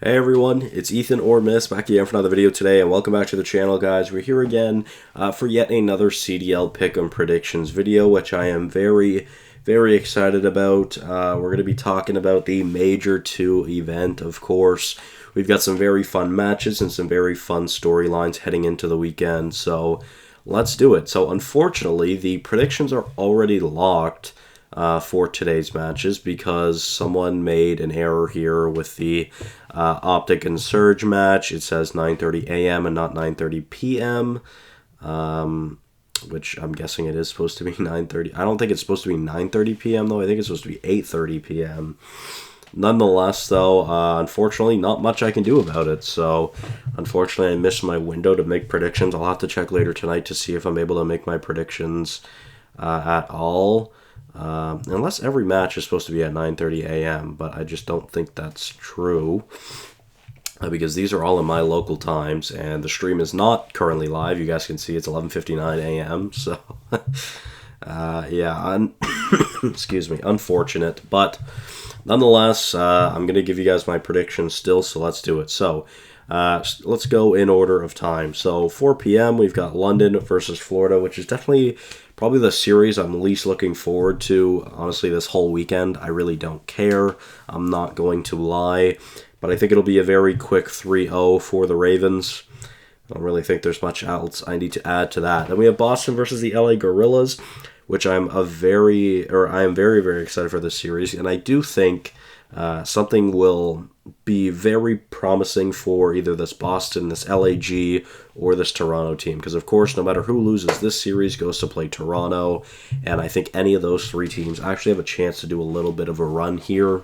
Hey everyone, it's Ethan or Miss back again for another video today, and welcome back to the channel, guys. We're here again for yet another CDL Pick'em predictions video, which I am very excited about. We're going to be talking about the Major 2 event, of course. We've got some very fun matches and some very fun storylines heading into the weekend, so let's do it. So unfortunately, the predictions are already locked for today's matches because someone made an error here with the Optic and Surge match. It says 9:30 a.m. and not 9:30 p.m., which I'm guessing it is supposed to be 9:30. I don't think it's supposed to be 9:30 p.m. though. I think it's supposed to be 8:30 p.m. Nonetheless, though, unfortunately, not much I can do about it. So, unfortunately, I missed my window to make predictions. I'll have to check later tonight to see if I'm able to make my predictions at all. Unless every match is supposed to be at 9:30 a.m., but I just don't think that's true. Because these are all in my local times, and the stream is not currently live. You guys can see it's 11:59 a.m., so... yeah, excuse me, unfortunate, but nonetheless, I'm going to give you guys my predictions still, so let's do it. So, let's go in order of time. So, 4 p.m., we've got London versus Florida, which is definitely probably the series I'm least looking forward to, honestly, this whole weekend. I really don't care. I'm not going to lie, but I think it'll be a very quick 3-0 for the Ravens. I don't really think there's much else I need to add to that. Then we have Boston versus the LA Gorillas, which I am very excited for this series, and I do think something will be very promising for either this Boston, this LAG, or this Toronto team, because of course, no matter who loses this series goes to play Toronto, and I think any of those three teams actually have a chance to do a little bit of a run here.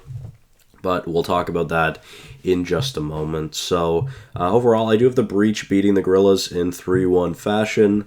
But we'll talk about that in just a moment. So, overall, I do have the Breach beating the Gorillas in 3-1 fashion.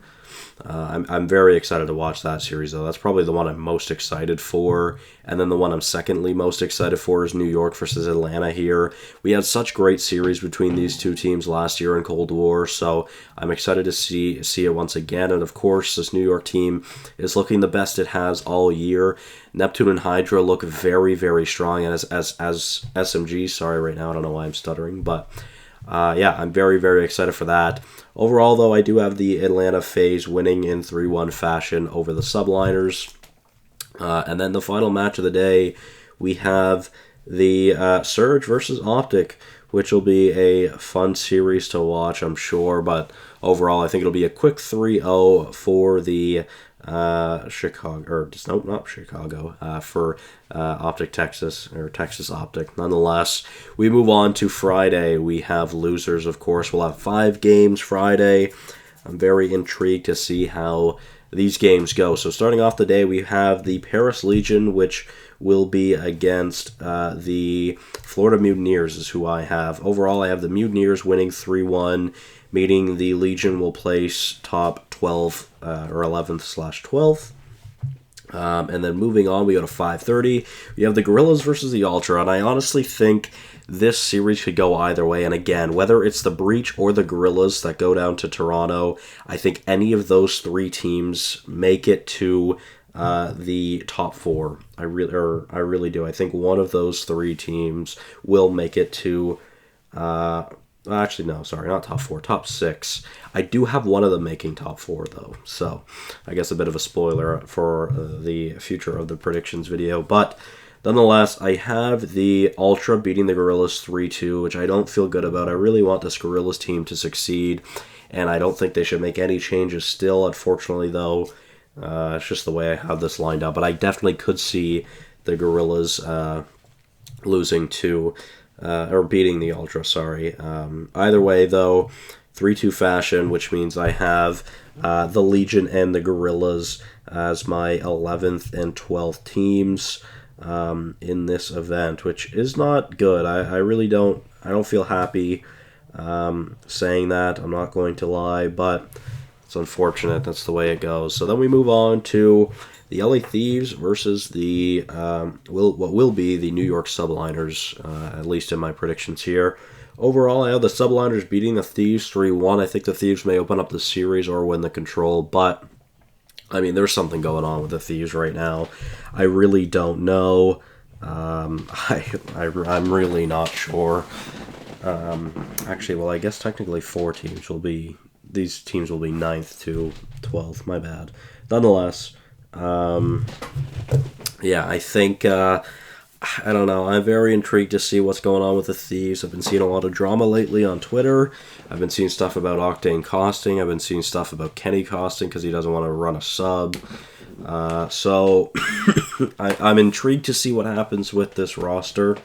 I'm very excited to watch that series, though. That's probably the one I'm most excited for. And then the one I'm secondly most excited for is New York versus Atlanta here. We had such great series between these two teams last year in Cold War, so I'm excited to see it once again. And of course, this New York team is looking the best it has all year. Neptune and Hydra look very strong, and as SMG, sorry right now, I don't know why I'm stuttering, but yeah, I'm very excited for that. Overall, though, I do have the Atlanta FaZe winning in 3-1 fashion over the Subliners. And then the final match of the day, we have the Surge versus Optic, which will be a fun series to watch, I'm sure. But overall, I think it'll be a quick 3-0 for the Chicago, or no, not Chicago, for Optic Texas, or Texas Optic. Nonetheless, we move on to Friday. We have losers, of course. We'll have 5 games Friday. I'm very intrigued to see how these games go. So starting off the day, we have the Paris Legion, which will be against the Florida Mutineers is who I have. Overall, I have the Mutineers winning 3-1, meaning the Legion will place top 12 or 11th/12th. And then moving on, we go to 5:30. We have the Gorillas versus the Ultra, and I honestly think this series could go either way. And again, whether it's the Breach or the Gorillas that go down to Toronto, I think any of those three teams make it to the top 4. I really do. I think one of those three teams will make it to... actually, no, sorry, not top 4, top 6. I do have one of them making top 4, though. So, I guess a bit of a spoiler for the future of the predictions video. But, nonetheless, I have the Ultra beating the Gorillas 3-2, which I don't feel good about. I really want this Gorillas team to succeed, and I don't think they should make any changes still. Unfortunately, though, it's just the way I have this lined up. But I definitely could see the Gorillas losing to... or beating the Ultra, sorry. Either way, though, 3-2 fashion, which means I have the Legion and the Gorillas as my 11th and 12th teams in this event, which is not good. I really don't feel happy saying that. I'm not going to lie, but it's unfortunate. That's the way it goes. So then we move on to the LA Thieves versus the what will be the New York Subliners, at least in my predictions here. Overall, I have the Subliners beating the Thieves 3-1. I think the Thieves may open up the series or win the control, but I mean, there's something going on with the Thieves right now. I really don't know. I'm really not sure. Actually, well, I guess technically 4 teams will be... These teams will be 9th to 12th. My bad. Nonetheless, yeah, I think... I don't know. I'm very intrigued to see what's going on with the Thieves. I've been seeing a lot of drama lately on Twitter. I've been seeing stuff about Octane costing. I've been seeing stuff about Kenny costing because he doesn't want to run a sub. So I'm intrigued to see what happens with this roster.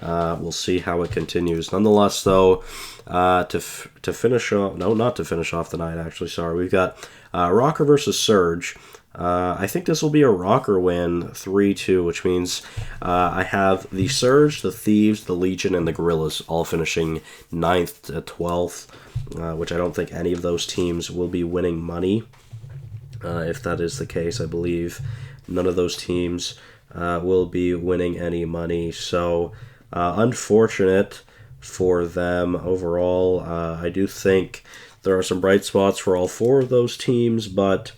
We'll see how it continues. Nonetheless, though, to finish off... No, not to finish off the night, actually. Sorry. We've got Rokkr versus Surge. I think this will be a Rokkr win, 3-2, which means I have the Surge, the Thieves, the Legion, and the Gorillas all finishing 9th to 12th, which I don't think any of those teams will be winning money. If that is the case, I believe none of those teams will be winning any money. So, unfortunate for them overall. I do think there are some bright spots for all 4 of those teams, but...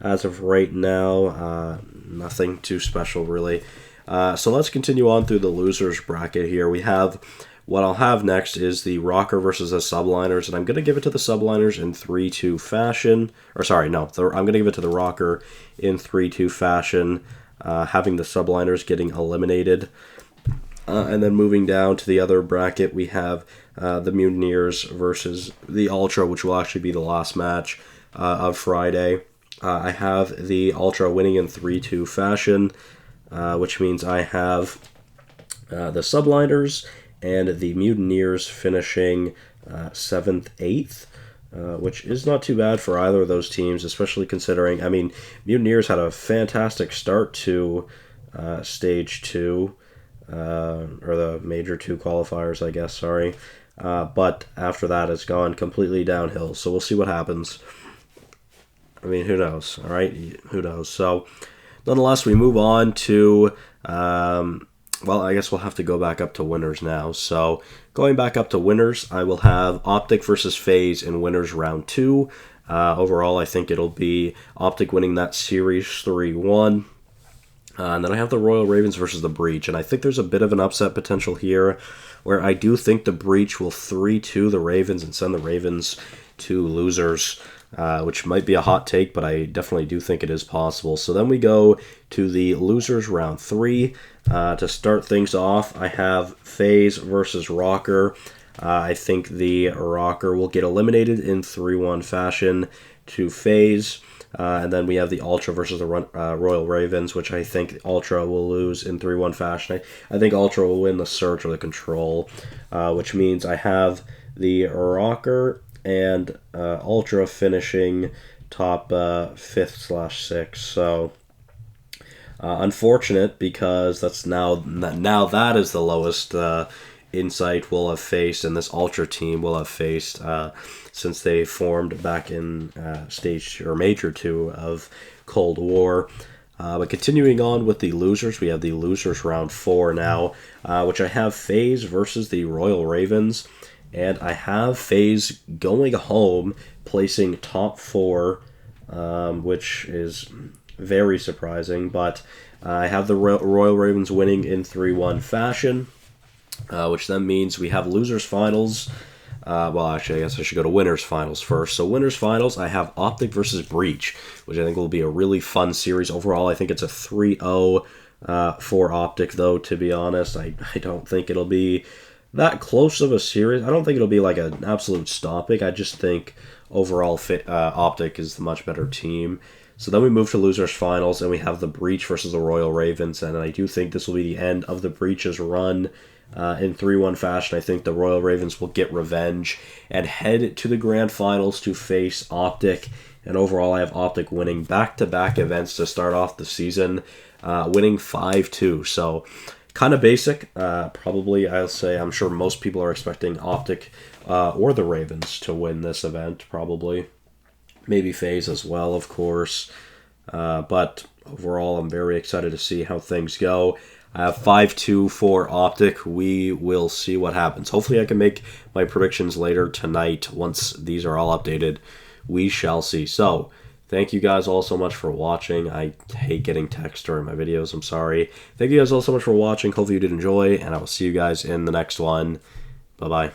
as of right now, nothing too special, really. So let's continue on through the losers bracket here. We have, what I'll have next is the Rokkr versus the Subliners, and I'm going to give it to the Subliners in 3-2 fashion. Or sorry, no, I'm going to give it to the Rokkr in 3-2 fashion, having the Subliners getting eliminated. And then moving down to the other bracket, we have the Mutineers versus the Ultra, which will actually be the last match of Friday. I have the Ultra winning in 3-2 fashion, which means I have the Subliners and the Mutineers finishing 7th, 8th, which is not too bad for either of those teams, especially considering, I mean, Mutineers had a fantastic start to Stage 2, or the Major 2 qualifiers, I guess, sorry. But after that, it's gone completely downhill, so we'll see what happens. I mean, who knows, all right? Who knows? So, nonetheless, we move on to, well, I guess we'll have to go back up to winners now. So, going back up to winners, I will have Optic versus FaZe in winners round 2. Overall, I think it'll be Optic winning that series 3-1. And then I have the Royal Ravens versus the Breach, and I think there's a bit of an upset potential here, where I do think the Breach will 3-2 the Ravens and send the Ravens to losers. Which might be a hot take, but I definitely do think it is possible. So then we go to the losers round 3. To start things off, I have FaZe versus Rokkr. I think the Rokkr will get eliminated in 3-1 fashion to FaZe. And then we have the Ultra versus the Royal Ravens, which I think Ultra will lose in 3-1 fashion. I think Ultra will win the Search or the Control, which means I have the Rokkr and Ultra finishing top 5th/6th. So unfortunate, because that's now that is the lowest Insight will have faced, and this Ultra team will have faced since they formed back in Stage or Major 2 of Cold War. But continuing on with the losers, we have the losers round 4 now, which I have FaZe versus the Royal Ravens. And I have FaZe going home, placing top 4, which is very surprising. But I have the Royal Ravens winning in 3-1 fashion, which then means we have losers finals. Well, actually, I guess I should go to winners finals first. So winners finals, I have Optic versus Breach, which I think will be a really fun series. Overall, I think it's a 3-0 for Optic, though, to be honest. I don't think it'll be that close of a series. I don't think it'll be like an absolute stopping. I just think overall Optic is the much better team. So then we move to losers finals, and we have the Breach versus the Royal Ravens, and I do think this will be the end of the Breach's run in 3-1 fashion. I think the Royal Ravens will get revenge and head to the grand finals to face Optic. And overall, I have Optic winning back-to-back events to start off the season, winning 5-2. So kind of basic. Probably, I'll say, I'm sure most people are expecting Optic or the Ravens to win this event, probably. Maybe FaZe as well, of course. But overall, I'm very excited to see how things go. I have 5-2 for Optic. We will see what happens. Hopefully I can make my predictions later tonight once these are all updated. We shall see. So, thank you guys all so much for watching. I hate getting text during my videos. I'm sorry. Thank you guys all so much for watching. Hopefully you did enjoy, and I will see you guys in the next one. Bye-bye.